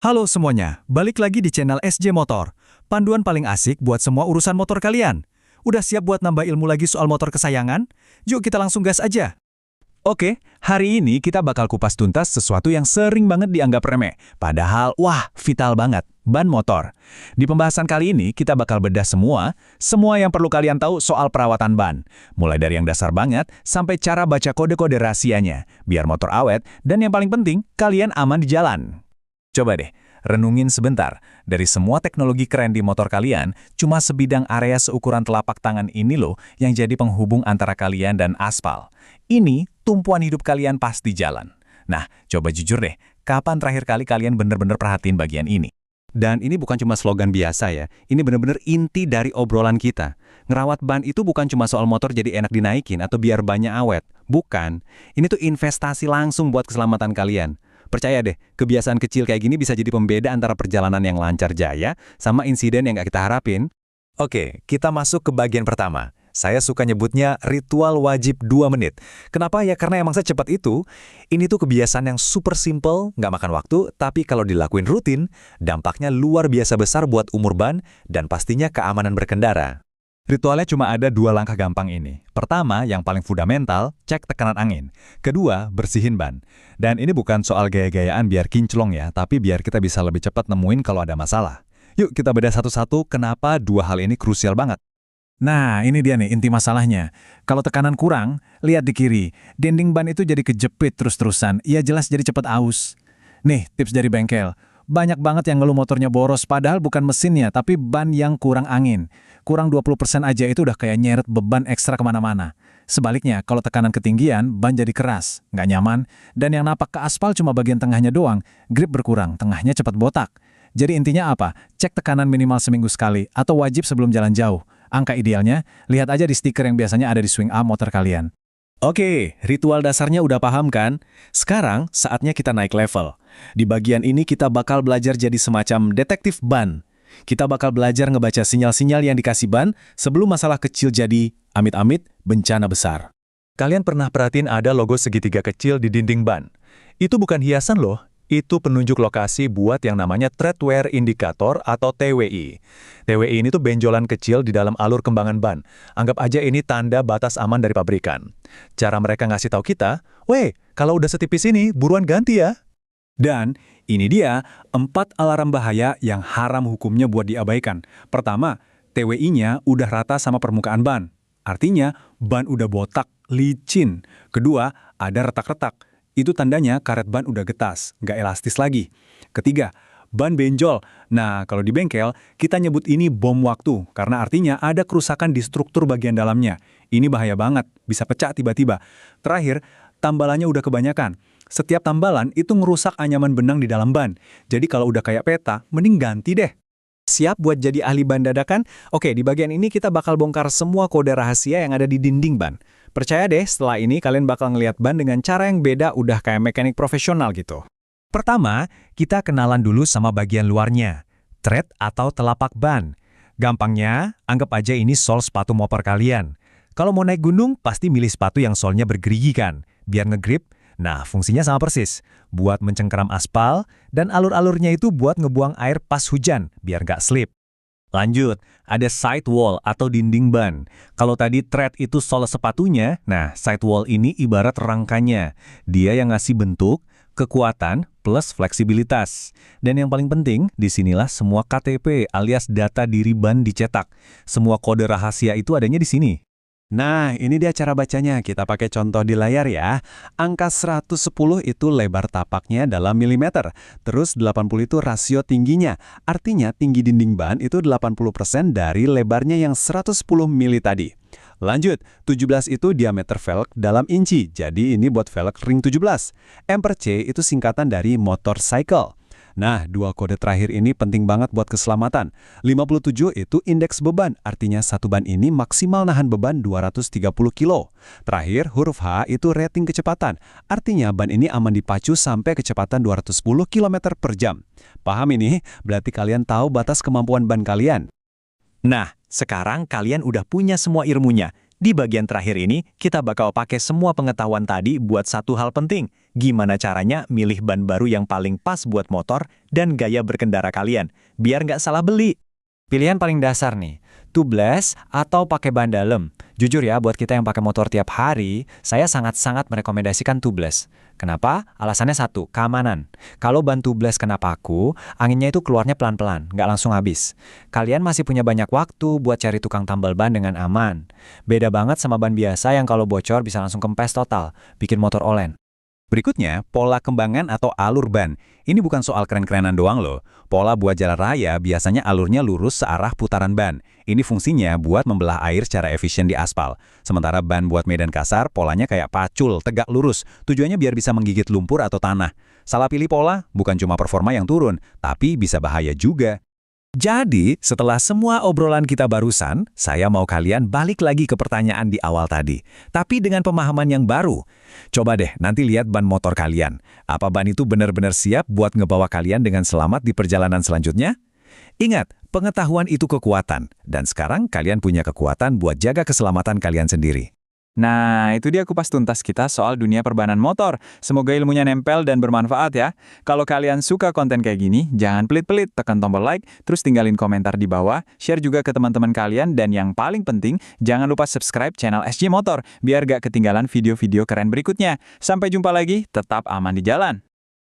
Halo semuanya, balik lagi di channel SJ Motor. Panduan paling asik buat semua urusan motor kalian. Udah siap buat nambah ilmu lagi soal motor kesayangan? Yuk kita langsung gas aja. Oke, hari ini kita bakal kupas tuntas sesuatu yang sering banget dianggap remeh. Padahal, wah, vital banget. Ban motor. Di pembahasan kali ini, kita bakal bedah semua yang perlu kalian tahu soal perawatan ban. Mulai dari yang dasar banget, sampai cara baca kode-kode rahasianya. Biar motor awet, dan yang paling penting, kalian aman di jalan. Coba deh, renungin sebentar. Dari semua teknologi keren di motor kalian, cuma sebidang area seukuran telapak tangan ini loh yang jadi penghubung antara kalian dan aspal. Ini tumpuan hidup kalian pas di jalan. Nah, coba jujur deh, kapan terakhir kali kalian bener-bener perhatiin bagian ini? Dan ini bukan cuma slogan biasa ya, ini bener-bener inti dari obrolan kita. Ngerawat ban itu bukan cuma soal motor jadi enak dinaikin atau biar bannya awet. Bukan, ini tuh investasi langsung buat keselamatan kalian. Percaya deh, kebiasaan kecil kayak gini bisa jadi pembeda antara perjalanan yang lancar jaya sama insiden yang gak kita harapin. Oke, kita masuk ke bagian pertama. Saya suka nyebutnya ritual wajib 2 menit. Kenapa ya? Karena emang secepat itu. Ini tuh kebiasaan yang super simple, nggak makan waktu, tapi kalau dilakuin rutin, dampaknya luar biasa besar buat umur ban dan pastinya keamanan berkendara. Ritualnya cuma ada 2 langkah gampang ini. Pertama, yang paling fundamental, cek tekanan angin. Kedua, bersihin ban. Dan ini bukan soal gaya-gayaan biar kinclong ya, tapi biar kita bisa lebih cepat nemuin kalau ada masalah. Yuk kita bedah satu-satu kenapa 2 hal ini krusial banget. Nah, ini dia nih inti masalahnya. Kalau tekanan kurang, lihat di kiri. Dinding ban itu jadi kejepit terus-terusan. Iya jelas jadi cepat aus. Nih, tips dari bengkel. Banyak banget yang ngeluh motornya boros, padahal bukan mesinnya, tapi ban yang kurang angin. Kurang 20% aja itu udah kayak nyeret beban ekstra kemana-mana. Sebaliknya, kalau tekanan ketinggian, ban jadi keras, nggak nyaman, dan yang napak ke aspal cuma bagian tengahnya doang, grip berkurang, tengahnya cepat botak. Jadi intinya apa? Cek tekanan minimal seminggu sekali, atau wajib sebelum jalan jauh. Angka idealnya, lihat aja di stiker yang biasanya ada di swing arm motor kalian. Oke, ritual dasarnya udah paham kan? Sekarang saatnya kita naik level. Di bagian ini kita bakal belajar jadi semacam detektif ban. Kita bakal belajar ngebaca sinyal-sinyal yang dikasih ban sebelum masalah kecil jadi, amit-amit, bencana besar. Kalian pernah perhatiin ada logo segitiga kecil di dinding ban? Itu bukan hiasan loh. Itu penunjuk lokasi buat yang namanya Tread Wear Indicator atau TWI. TWI ini tuh benjolan kecil di dalam alur kembangan ban. Anggap aja ini tanda batas aman dari pabrikan. Cara mereka ngasih tahu kita, weh, kalau udah setipis ini, buruan ganti ya. Dan ini dia 4 alarm bahaya yang haram hukumnya buat diabaikan. Pertama, TWI-nya udah rata sama permukaan ban. Artinya, ban udah botak, licin. Kedua, ada retak-retak. Itu tandanya karet ban udah getas, nggak elastis lagi. Ketiga, ban benjol. Nah, kalau di bengkel, kita nyebut ini bom waktu, karena artinya ada kerusakan di struktur bagian dalamnya. Ini bahaya banget, bisa pecah tiba-tiba. Terakhir, tambalannya udah kebanyakan. Setiap tambalan itu ngerusak anyaman benang di dalam ban. Jadi kalau udah kayak peta, mending ganti deh. Siap buat jadi ahli ban dadakan? Oke, di bagian ini kita bakal bongkar semua kode rahasia yang ada di dinding ban. Percaya deh, setelah ini kalian bakal ngelihat ban dengan cara yang beda, udah kayak mekanik profesional gitu. Pertama, kita kenalan dulu sama bagian luarnya, tread atau telapak ban. Gampangnya, anggap aja ini sol sepatu motor kalian. Kalau mau naik gunung, pasti milih sepatu yang solnya bergerigi kan, biar ngegrip. Nah, fungsinya sama persis, buat mencengkeram aspal, dan alur-alurnya itu buat ngebuang air pas hujan, biar nggak slip. Lanjut, ada sidewall atau dinding ban. Kalau tadi tread itu sol sepatunya, nah sidewall ini ibarat rangkanya. Dia yang ngasih bentuk, kekuatan, plus fleksibilitas. Dan yang paling penting, disinilah semua KTP alias data diri ban dicetak. Semua kode rahasia itu adanya di sini. Nah, ini dia cara bacanya. Kita pakai contoh di layar ya. Angka 110 itu lebar tapaknya dalam milimeter. Terus 80 itu rasio tingginya. Artinya tinggi dinding ban itu 80% dari lebarnya yang 110 mili tadi. Lanjut, 17 itu diameter velg dalam inci. Jadi ini buat velg ring 17. M/C itu singkatan dari motorcycle. Nah, 2 kode terakhir ini penting banget buat keselamatan. 57 itu indeks beban, artinya satu ban ini maksimal nahan beban 230 kilo. Terakhir, huruf H itu rating kecepatan, artinya ban ini aman dipacu sampai kecepatan 210 km per jam. Paham ini? Berarti kalian tahu batas kemampuan ban kalian. Nah, sekarang kalian udah punya semua ilmunya. Di bagian terakhir ini, kita bakal pakai semua pengetahuan tadi buat satu hal penting. Gimana caranya milih ban baru yang paling pas buat motor dan gaya berkendara kalian, biar nggak salah beli. Pilihan paling dasar nih, tubeless atau pakai ban dalam. Jujur ya, buat kita yang pakai motor tiap hari, saya sangat-sangat merekomendasikan tubeless. Kenapa? Alasannya satu, keamanan. Kalau ban tubeless kena paku, anginnya itu keluarnya pelan-pelan, nggak langsung habis. Kalian masih punya banyak waktu buat cari tukang tambal ban dengan aman. Beda banget sama ban biasa yang kalau bocor bisa langsung kempes total, bikin motor olen. Berikutnya, pola kembangan atau alur ban. Ini bukan soal keren-kerenan doang loh. Pola buat jalan raya biasanya alurnya lurus searah putaran ban. Ini fungsinya buat membelah air secara efisien di aspal. Sementara ban buat medan kasar, polanya kayak pacul, tegak lurus. Tujuannya biar bisa menggigit lumpur atau tanah. Salah pilih pola, bukan cuma performa yang turun, tapi bisa bahaya juga. Jadi, setelah semua obrolan kita barusan, saya mau kalian balik lagi ke pertanyaan di awal tadi. Tapi dengan pemahaman yang baru. Coba deh, nanti lihat ban motor kalian. Apa ban itu benar-benar siap buat ngebawa kalian dengan selamat di perjalanan selanjutnya? Ingat, pengetahuan itu kekuatan. Dan sekarang kalian punya kekuatan buat jaga keselamatan kalian sendiri. Nah, itu dia kupas tuntas kita soal dunia perbanan motor. Semoga ilmunya nempel dan bermanfaat ya. Kalau kalian suka konten kayak gini, jangan pelit-pelit, tekan tombol like, terus tinggalin komentar di bawah, share juga ke teman-teman kalian, dan yang paling penting, jangan lupa subscribe channel SJ Motor, biar gak ketinggalan video-video keren berikutnya. Sampai jumpa lagi, tetap aman di jalan.